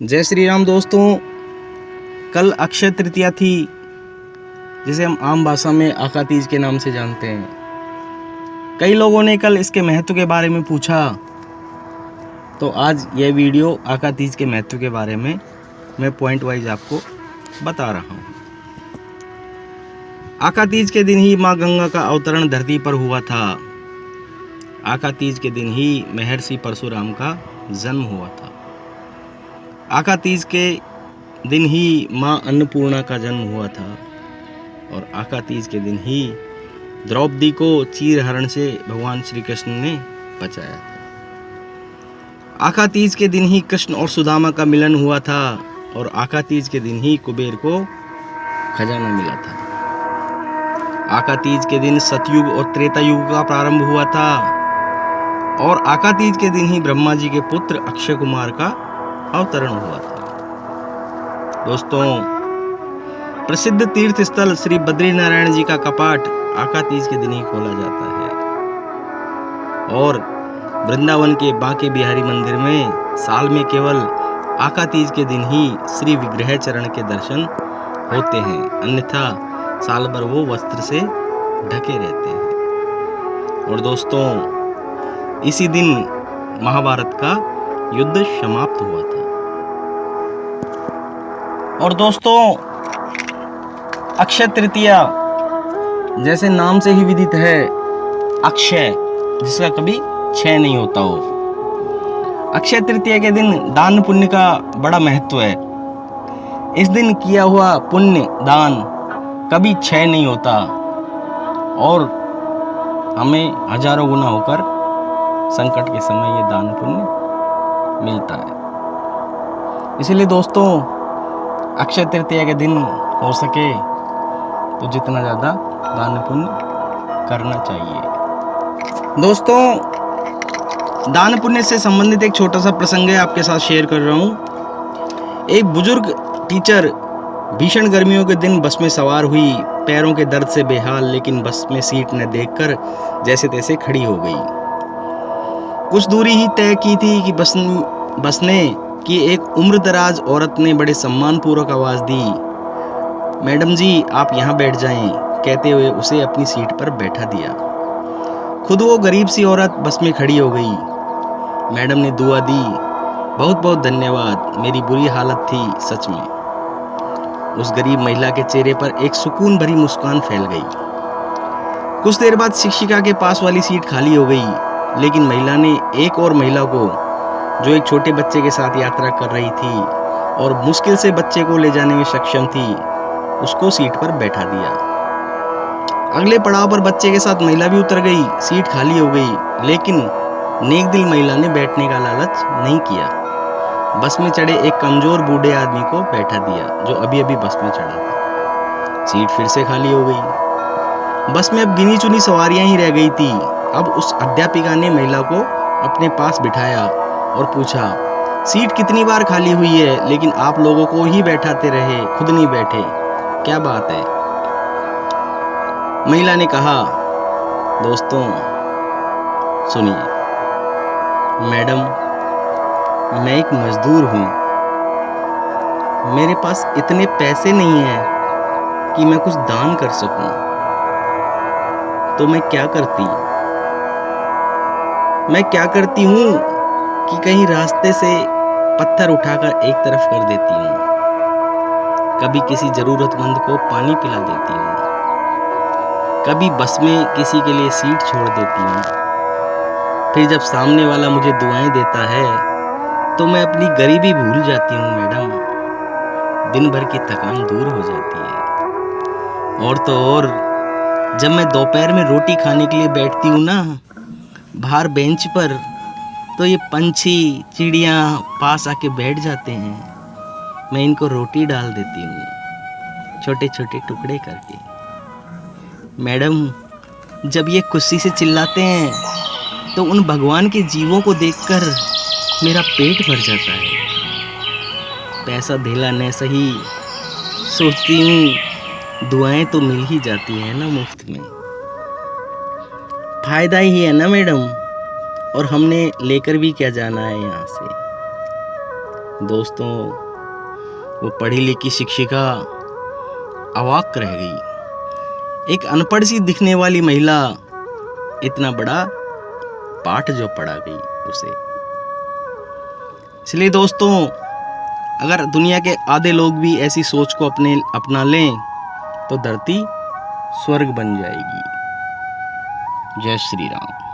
जय श्री राम दोस्तों। कल अक्षय तृतीया थी, जिसे हम आम भाषा में आका तीज के नाम से जानते हैं। कई लोगों ने कल इसके महत्व के बारे में पूछा, तो आज यह वीडियो आका तीज के महत्व के बारे में मैं पॉइंट वाइज आपको बता रहा हूँ। आका तीज के दिन ही माँ गंगा का अवतरण धरती पर हुआ था। आका तीज के दिन ही महर्षि परशुराम का जन्म हुआ था। आका तीज के दिन ही माँ अन्नपूर्णा का जन्म हुआ था और आका तीज के दिन ही द्रौपदी को चीरहरण से भगवान श्री कृष्ण ने बचाया था। आका तीज के दिन ही कृष्ण और सुदामा का मिलन हुआ था और आका तीज के दिन ही कुबेर को खजाना मिला था। आका तीज के दिन सतयुग और त्रेता युग का प्रारंभ हुआ था और आका तीज के दिन ही ब्रह्मा जी के पुत्र अक्षय कुमार का अवतरण हुआ था। दोस्तों, प्रसिद्ध तीर्थ स्थल श्री बद्रीनारायण जी का कपाट आका तीज के दिन ही खोला जाता है और वृंदावन के बांके बिहारी मंदिर में साल में केवल आका तीज के दिन ही श्री विग्रह चरण के दर्शन होते हैं, अन्यथा साल भर वो वस्त्र से ढके रहते हैं। और दोस्तों, इसी दिन महाभारत का युद्ध समाप्त हुआ था। और दोस्तों, अक्षय तृतीया जैसे नाम से ही विदित है, अक्षय जिसका कभी क्षय नहीं होता हो। अक्षय तृतीया के दिन दान पुण्य का बड़ा महत्व है। इस दिन किया हुआ पुण्य दान कभी क्षय नहीं होता और हमें हजारों गुना होकर संकट के समय ये दान पुण्य मिलता है। इसलिए दोस्तों, अक्षय तृतीया के दिन हो सके तो जितना ज़्यादा दान पुण्य करना चाहिए। दोस्तों, दान पुण्य से संबंधित एक छोटा सा प्रसंग है, आपके साथ शेयर कर रहा हूँ। एक बुजुर्ग टीचर भीषण गर्मियों के दिन बस में सवार हुई, पैरों के दर्द से बेहाल, लेकिन बस में सीट न देखकर जैसे तैसे खड़ी हो गई। कुछ दूरी ही तय की थी कि बस ने कि एक उम्रदराज औरत ने बड़े सम्मानपूर्वक आवाज दी, मैडम जी आप यहाँ बैठ जाएं, कहते हुए उसे अपनी सीट पर बैठा दिया। खुद वो गरीब सी औरत बस में खड़ी हो गई। मैडम ने दुआ दी, बहुत बहुत धन्यवाद, मेरी बुरी हालत थी सच में। उस गरीब महिला के चेहरे पर एक सुकून भरी मुस्कान फैल गई। कुछ देर बाद शिक्षिका के पास वाली सीट खाली हो गई, लेकिन महिला ने एक और महिला को, जो एक छोटे बच्चे के साथ यात्रा कर रही थी और मुश्किल से बच्चे को ले जाने में सक्षम थी, उसको सीट पर बैठा दिया। अगले पड़ाव पर बच्चे के साथ महिला भी उतर गई, सीट खाली हो गई, लेकिन नेक दिल महिला ने बैठने का लालच नहीं किया। बस में चढ़े एक कमजोर बूढ़े आदमी को बैठा दिया, जो अभी अभी बस में चढ़ा था। सीट फिर से खाली हो गई। बस में अब गिनी चुनी सवारियां ही रह गई थी। अब उस अध्यापिका ने महिला को अपने पास बिठाया और पूछा, सीट कितनी बार खाली हुई है, लेकिन आप लोगों को ही बैठाते रहे, खुद नहीं बैठे, क्या बात है? महिला ने कहा, दोस्तों सुनिए, मैडम मैं एक मजदूर हूँ, मेरे पास इतने पैसे नहीं हैं कि मैं कुछ दान कर सकूं, तो मैं क्या करती हूँ कि कहीं रास्ते से पत्थर उठाकर एक तरफ कर देती हूँ, कभी किसी जरूरतमंद को पानी पिला देती हूँ, कभी बस में किसी के लिए सीट छोड़ देती हूँ। फिर जब सामने वाला मुझे दुआएं देता है तो मैं अपनी गरीबी भूल जाती हूँ मैडम, दिन भर की थकान दूर हो जाती है। और तो और, जब मैं दोपहर में रोटी खाने के लिए बैठती हूँ ना, बाहर बेंच पर, तो ये पंछी चिड़िया पास आके बैठ जाते हैं। मैं इनको रोटी डाल देती हूँ, छोटे छोटे टुकड़े करके। मैडम, जब ये खुशी से चिल्लाते हैं तो उन भगवान के जीवों को देखकर मेरा पेट भर जाता है। पैसा धेला न सही, सोचती हूँ दुआएं तो मिल ही जाती है ना मुफ्त में, फायदा ही है ना मैडम, और हमने लेकर भी क्या जाना है यहाँ से। दोस्तों, वो पढ़ी लिखी शिक्षिका अवाक रह गई। एक अनपढ़ सी दिखने वाली महिला इतना बड़ा पाठ जो पढ़ा गई उसे। इसलिए दोस्तों, अगर दुनिया के आधे लोग भी ऐसी सोच को अपना लें तो धरती स्वर्ग बन जाएगी। जय श्री राम।